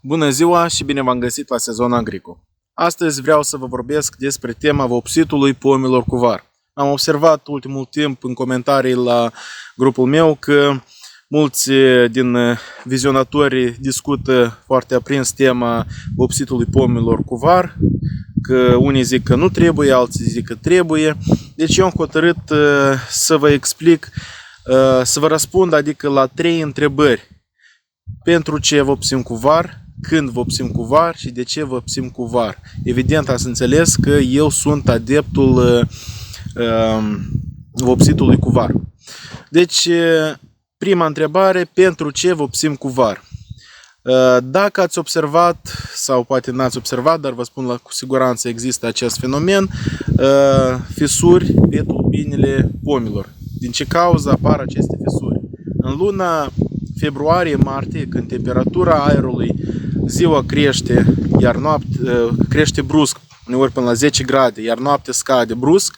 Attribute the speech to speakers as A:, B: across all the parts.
A: Bună ziua și bine v-am găsit la Sezon Agrico. Astăzi vreau să vă vorbesc despre tema vopsitului pomilor cu var. Am observat ultimul timp în comentarii la grupul meu că mulți din vizionatorii discută foarte aprins tema vopsitului pomilor cu var, că unii zic că nu trebuie, alții zic că trebuie. Deci eu am hotărât să vă explic, să vă răspund, adică la 3 întrebări. Pentru ce vopsim cu var, când vopsim cu var și de ce vopsim cu var. Evident, ați înțeles că eu sunt adeptul vopsitului cu var. Deci, prima întrebare, pentru ce vopsim cu var? Dacă ați observat, sau poate n-ați observat, dar vă spun cu siguranță există acest fenomen, fisuri pe tulpinile pomilor. Din ce cauză apar aceste fisuri? În luna februarie-martie, când temperatura aerului ziua crește, iar noapte crește brusc, uneori până la 10 grade, iar noaptea scade brusc,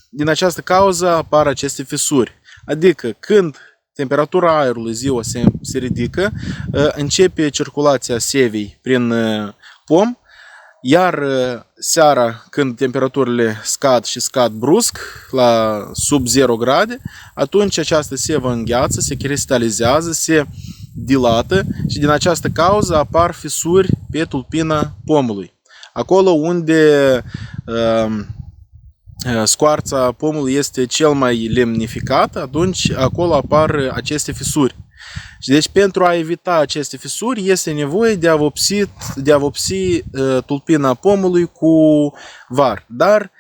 A: din această cauză apar aceste fisuri. Adică când temperatura aerului ziua se ridică, începe circulația sevei prin pom, iar seara, când temperaturile scad brusc, la sub 0 grade, atunci această sevă îngheață, se cristalizează, se dilată și din această cauză apar fisuri pe tulpina pomului. Acolo unde scoarța pomului este cel mai lemnificat, atunci acolo apar aceste fisuri. Și deci pentru a evita aceste fisuri este nevoie de a vopsi tulpina pomului cu var. Dar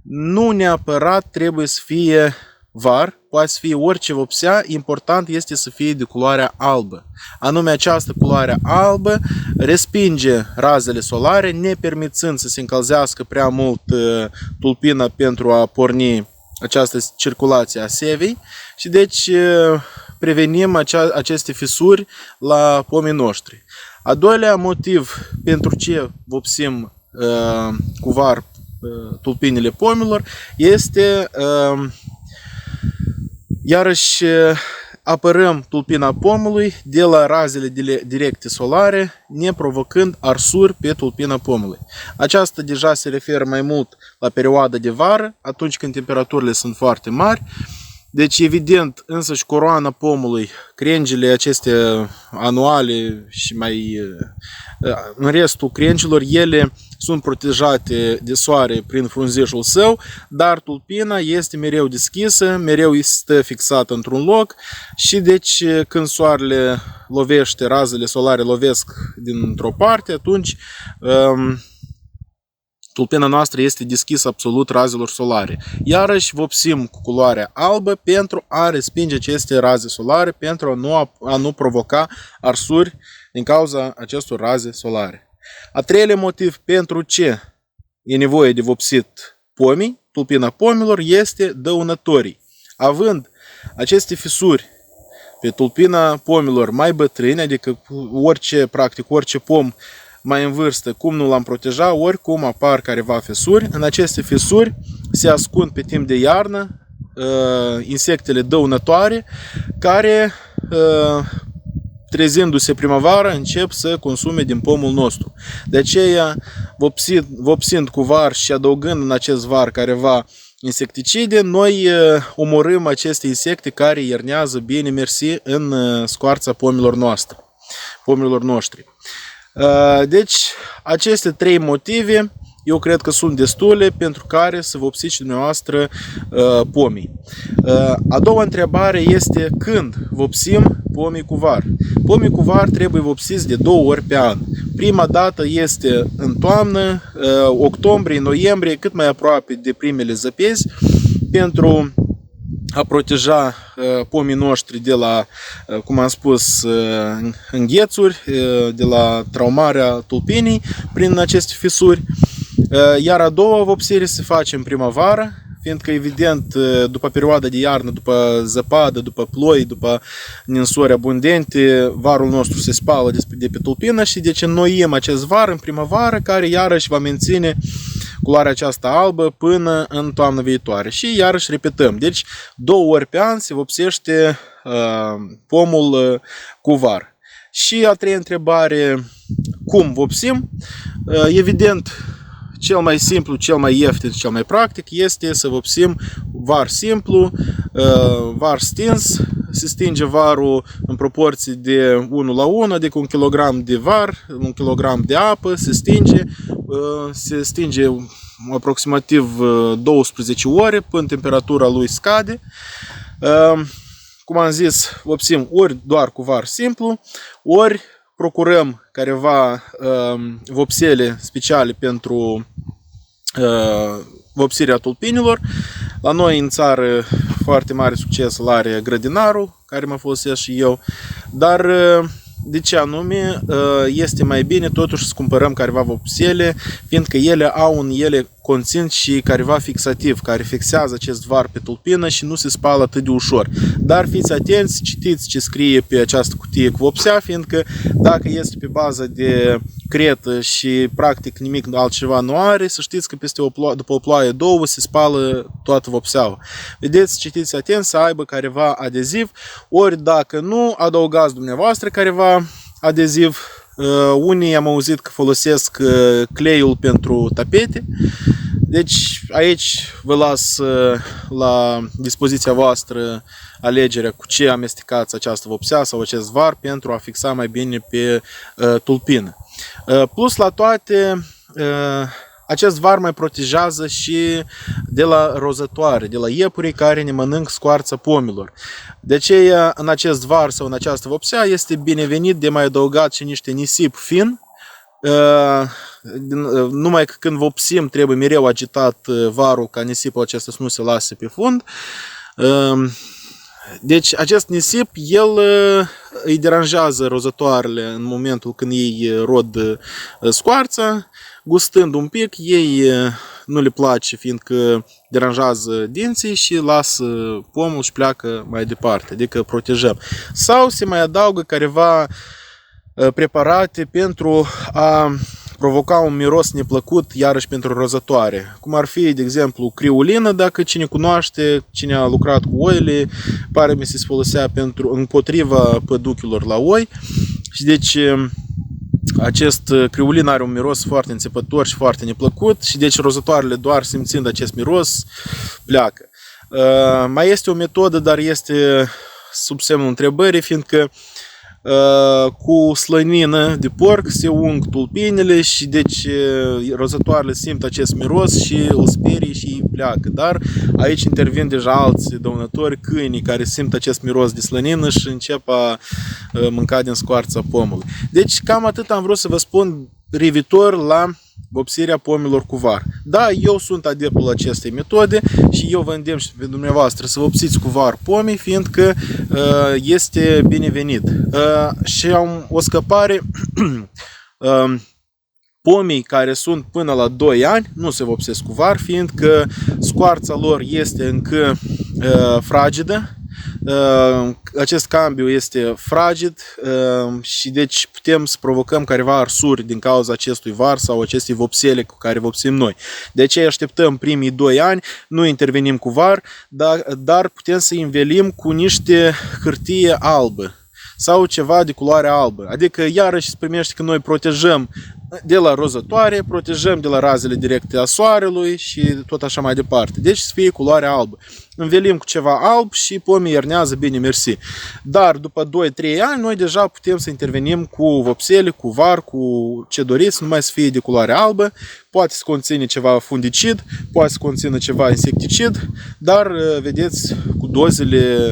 A: nu neapărat trebuie să fie var, poate să fie orice vopsea, important este să fie de culoarea albă. Anume această culoare albă respinge razele solare, nepermițând să se încălzească prea mult tulpina pentru a porni această circulație a sevei și deci prevenim aceste fisuri la pomii noștri. A doilea motiv pentru ce vopsim cu var tulpinile pomilor este iarăși apărăm tulpina pomului de la razele directe solare, neprovocând arsuri pe tulpina pomului. Aceasta deja se referă mai mult la perioada de vară, atunci când temperaturile sunt foarte mari. Deci, evident, însăși coroana pomului, crengile acestea anuale și mai în restul crengilor, ele sunt protejate de soare prin frunzișul său, dar tulpina este mereu deschisă, mereu este fixată într-un loc și deci când soarele lovește, razele solare lovesc dintr-o parte, atunci tulpina noastră este deschisă absolut razelor solare. Iarăși vopsim cu culoarea albă pentru a respinge aceste raze solare, pentru a nu provoca arsuri din cauza acestor raze solare. A treilea motiv pentru ce e nevoie de vopsit pomii, tulpina pomilor, este dăunătorii. Având aceste fisuri pe tulpina pomilor mai bătrâni, adică practic orice pom mai în vârstă, cum nu l-am proteja, oricum apar careva fisuri. În aceste fisuri se ascund pe timp de iarnă insectele dăunătoare care, trezindu-se primăvara, încep să consume din pomul nostru. De aceea, vopsind cu var și adăugând în acest var careva insecticide, noi omorâm aceste insecte care iernează bine mersi în scoarța pomilor noștri. Deci, aceste 3 motive, eu cred că sunt destule pentru care să vopsiți dumneavoastră pomii. A doua întrebare este când vopsim pomii cu var. Pomii cu var trebuie vopsiți de 2 ori pe an. Prima dată este în toamnă, octombrie, noiembrie, cât mai aproape de primele zăpezi, pentru a proteja pomii noștri de la, cum am spus, înghețuri, de la traumarea tulpinii prin aceste fisuri. Iar a doua vopsire se face în primăvară, fiindcă evident după perioada de iarnă, după zăpadă, după ploi, după ninsori abundente, varul nostru se spală de pe tulpină și deci înnoim acest var în primăvară, care iarăși va menține culoarea aceasta albă până în toamnă viitoare. Și iarăși repetăm. Deci 2 ori pe an se vopsește pomul cu var. Și a treia întrebare, cum vopsim? Evident, cel mai simplu, cel mai ieftin, cel mai practic este să vopsim var simplu, var stins. Se stinge varul în proporții de 1 la 1, adică 1 kg de var, 1 kg de apă, se stinge aproximativ 12 ore până temperatura lui scade. Cum am zis, vopsim ori doar cu var simplu, ori procurăm careva vopsele speciale pentru vopsirea tulpinilor. La noi în țară foarte mare succes îl are grădinarul, care mă folosesc și eu, dar de ce anume este mai bine totuși să cumpărăm careva vopsele, fiindcă ele conțin și careva fixativ, care fixează acest var pe tulpină și nu se spală atât de ușor. Dar fiți atenți, citiți ce scrie pe această cutie cu vopsea, fiindcă dacă este pe bază de cretă și practic nimic altceva nu are, să știți că după o ploaie, două se spală toată vopseaua. Vedeți, citiți atent să aibă careva adeziv, ori dacă nu, adăugați dumneavoastră careva adeziv. Unii am auzit că folosesc cleiul pentru tapete. Deci aici vă las la dispoziția voastră alegerea cu ce amestecați această vopsea sau acest var pentru a fixa mai bine pe tulpină. Plus la toate, acest var mai protejează și de la rozătoare, de la iepurii care ne mănânc scoarța pomilor. De aceea, în acest var sau în această vopsea este binevenit de mai adăugat și niște nisip fin. Numai că când vopsim trebuie mereu agitat varul ca nisipul acesta să nu se lase pe fund. Deci acest nisip, el îi deranjează rozătoarele în momentul când ei rod scoarța. Gustând un pic, ei nu le place fiindcă deranjează dinții și lasă pomul și pleacă mai departe, adică protejăm. Sau se mai adaugă careva preparate pentru a provoca un miros neplăcut, iarăși pentru rozătoare. Cum ar fi, de exemplu, criulină, dacă cine cunoaște, cine a lucrat cu oile, pare mi se folosea împotriva păduchilor la oi. Și deci acest criulin are un miros foarte înțepător și foarte neplăcut și deci rozătoarele doar simțind acest miros pleacă. Mai este o metodă, dar este sub semnul întrebării, fiindcă cu slănină de porc se ung tulpinele și deci rozătoarele simt acest miros și îl sperie și îi pleacă. Dar aici intervin deja alți dăunători, câinii, care simt acest miros de slănină și încep a mânca din scoarța pomului. Deci cam atât am vrut să vă spun privitor la vopsirea pomilor cu var. Da, eu sunt adeptul acestei metode și eu vă îndemn și pe dumneavoastră să vopsiți cu var pomii, fiindcă este binevenit. Și am o scăpare, pomii care sunt până la 2 ani nu se vopsesc cu var, fiindcă scoarța lor este încă fragedă. Acest cambiu este fraged și deci putem să provocăm careva arsuri din cauza acestui var sau acestei vopsele cu care vopsim noi. De aceea așteptăm primii 2 ani, nu intervenim cu var, dar putem să învelim cu niște hârtie albă sau ceva de culoare albă. Adică iarăși se primește că noi protejăm de la rozătoare, protejăm de la razele directe a soarelui și tot așa mai departe. Deci să fie culoare albă. Învelim cu ceva alb și pomii iernează bine, mersi. Dar după 2-3 ani noi deja putem să intervenim cu vopsele, cu var, cu ce doriți, numai să fie de culoare albă. Poate să conține ceva fungicid, poate să conțină ceva insecticid, dar vedeți, cu dozele,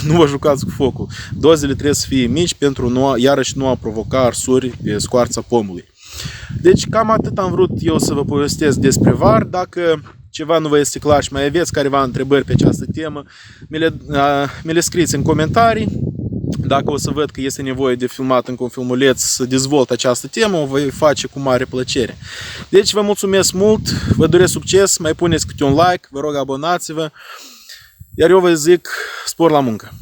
A: nu vă jucați cu focul. Dozele trebuie să fie mici pentru iarăși nu a provoca arsuri pe scoarța pomului. Deci cam atât am vrut eu să vă povestesc despre var. Dacă ceva nu vă este clar și mai aveți careva întrebări pe această temă, mi le scrieți în comentarii. Dacă o să văd că este nevoie de filmat încă un filmuleț să dezvolt această temă, o voi face cu mare plăcere. Deci vă mulțumesc mult, vă doresc succes, mai puneți câte un like, vă rog abonați-vă, iar eu vă zic spor la muncă!